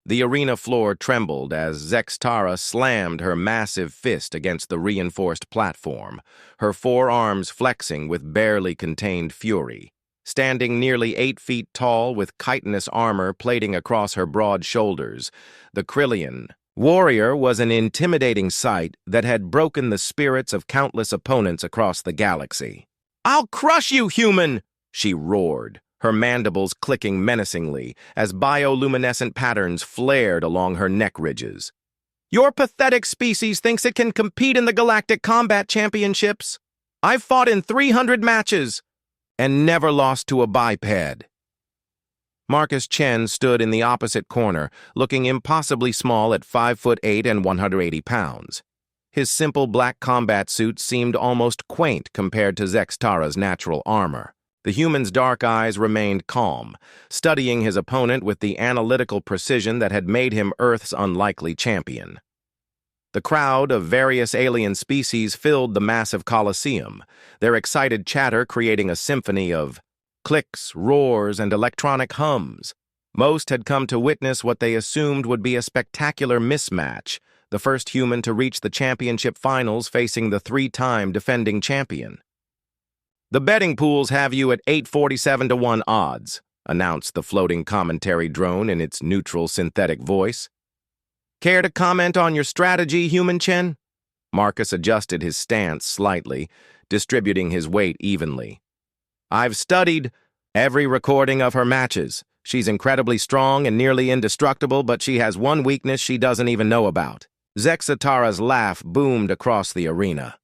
The arena floor trembled as Zextara slammed her massive fist against the reinforced platform, her forearms flexing with barely contained fury. Standing nearly 8 feet tall with chitinous armor plating across her broad shoulders, the Krillian warrior was an intimidating sight that had broken the spirits of countless opponents across the galaxy. "I'll crush you, human!" she roared, her mandibles clicking menacingly as bioluminescent patterns flared along her neck ridges. "Your pathetic species thinks it can compete in the Galactic Combat Championships. I've fought in 300 matches and never lost to a biped." Marcus Chen stood in the opposite corner, looking impossibly small at 5'8" and 180 pounds. His simple black combat suit seemed almost quaint compared to Zextara's natural armor. The human's dark eyes remained calm, studying his opponent with the analytical precision that had made him Earth's unlikely champion. The crowd of various alien species filled the massive coliseum, their excited chatter creating a symphony of clicks, roars, and electronic hums. Most had come to witness what they assumed would be a spectacular mismatch, the first human to reach the championship finals facing the 3-time defending champion. "The betting pools have you at 847 to 1 odds, announced the floating commentary drone in its neutral synthetic voice. "Care to comment on your strategy, Human Chen?" Marcus adjusted his stance slightly, distributing his weight evenly. "I've studied every recording of her matches. She's incredibly strong and nearly indestructible, but she has one weakness she doesn't even know about." Zextara's laugh boomed across the arena.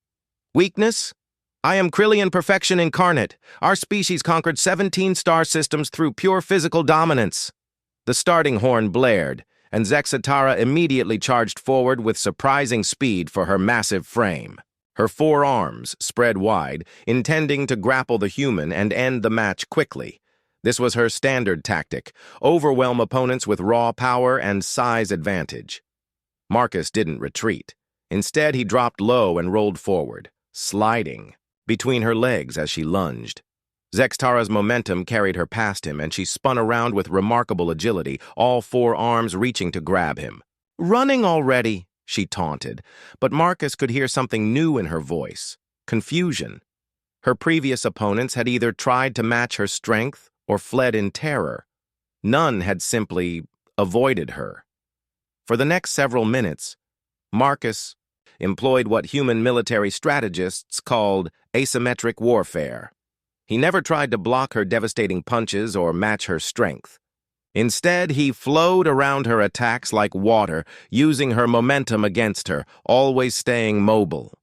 "Weakness? I am Krillian perfection incarnate. Our species conquered 17 star systems through pure physical dominance." The starting horn blared, and Zextara immediately charged forward with surprising speed for her massive frame. Her forearms spread wide, intending to grapple the human and end the match quickly. This was her standard tactic: overwhelm opponents with raw power and size advantage. Marcus didn't retreat. Instead, he dropped low and rolled forward, sliding between her legs as she lunged. Zextara's momentum carried her past him, and she spun around with remarkable agility, all 4 arms reaching to grab him. "Running already," she taunted, but Marcus could hear something new in her voice: confusion. Her previous opponents had either tried to match her strength or fled in terror. None had simply avoided her. For the next several minutes, Marcus employed what human military strategists called asymmetric warfare. He never tried to block her devastating punches or match her strength. Instead, he flowed around her attacks like water, using her momentum against her, always staying mobile.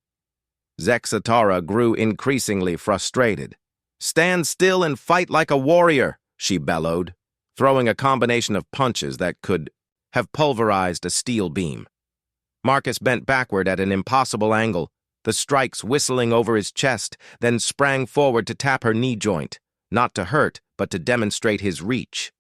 Zextara grew increasingly frustrated. "Stand still and fight like a warrior," she bellowed, throwing a combination of punches that could have pulverized a steel beam. Marcus bent backward at an impossible angle, the strikes whistling over his chest, then sprang forward to tap her knee joint, not to hurt, but to demonstrate his reach.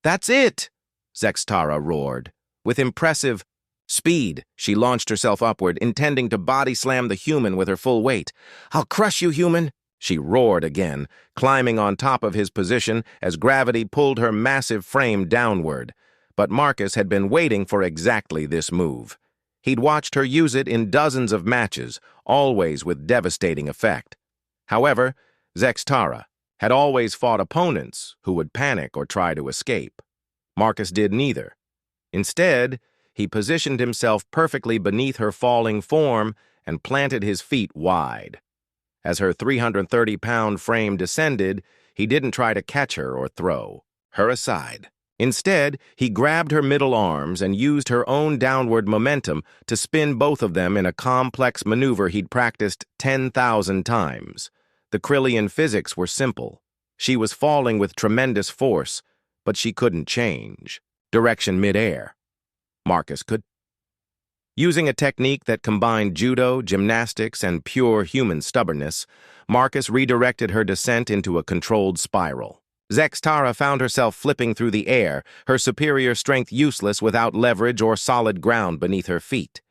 "That's it!" Zextara roared. With impressive speed, she launched herself upward, intending to body slam the human with her full weight. "I'll crush you, human!" she roared again, climbing on top of his position as gravity pulled her massive frame downward. But Marcus had been waiting for exactly this move. He'd watched her use it in dozens of matches, always with devastating effect. However, Zextara had always fought opponents who would panic or try to escape. Marcus did neither. Instead, he positioned himself perfectly beneath her falling form and planted his feet wide. As her 330-pound frame descended, he didn't try to catch her or throw her aside. Instead, he grabbed her middle arms and used her own downward momentum to spin both of them in a complex maneuver he'd practiced 10,000 times. The Krillian physics were simple. She was falling with tremendous force, but she couldn't change direction midair. Marcus could. Using a technique that combined judo, gymnastics, and pure human stubbornness, Marcus redirected her descent into a controlled spiral. Zextara found herself flipping through the air, her superior strength useless without leverage or solid ground beneath her feet.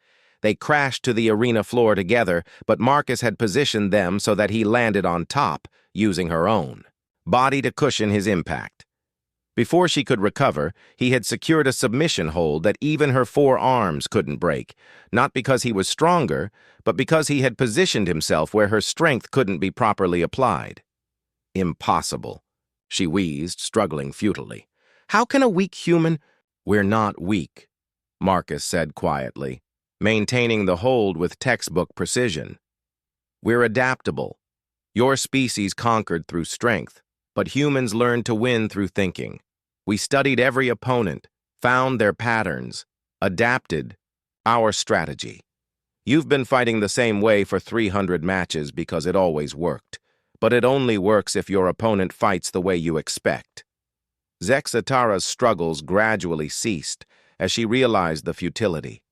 They crashed to the arena floor together, but Marcus had positioned them so that he landed on top, using her own body to cushion his impact. Before she could recover, he had secured a submission hold that even her forearms couldn't break, not because he was stronger, but because he had positioned himself where her strength couldn't be properly applied. Impossible, she wheezed, struggling futilely. How can a weak human— We're not weak, Marcus said quietly, maintaining the hold with textbook precision. We're adaptable. Your species conquered through strength, but humans learned to win through thinking. We studied every opponent, found their patterns, adapted our strategy. You've been fighting the same way for 300 matches because it always worked, but it only works if your opponent fights the way you expect. Zexatara's struggles gradually ceased as she realized the futility.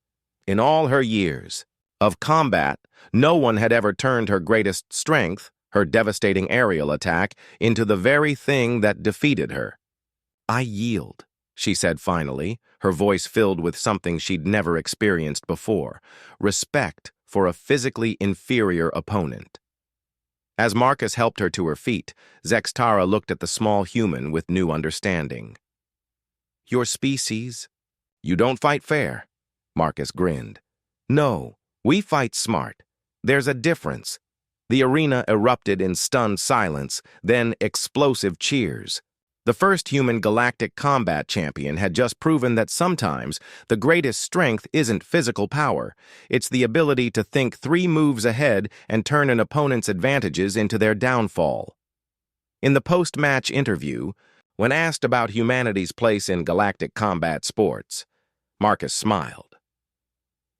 In all her years of combat, no one had ever turned her greatest strength, her devastating aerial attack, into the very thing that defeated her. I yield, she said finally, her voice filled with something she'd never experienced before, respect for a physically inferior opponent. As Marcus helped her to her feet, Zextara looked at the small human with new understanding. Your species? You don't fight fair, Marcus grinned. No, we fight smart. There's a difference. The arena erupted in stunned silence, then explosive cheers. The first human galactic combat champion had just proven that sometimes the greatest strength isn't physical power. It's the ability to think 3 moves ahead and turn an opponent's advantages into their downfall. In the post-match interview, when asked about humanity's place in galactic combat sports, Marcus smiled.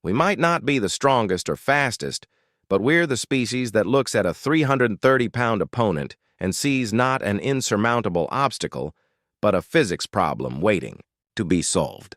We might not be the strongest or fastest, but we're the species that looks at a 330-pound opponent and sees not an insurmountable obstacle, but a physics problem waiting to be solved.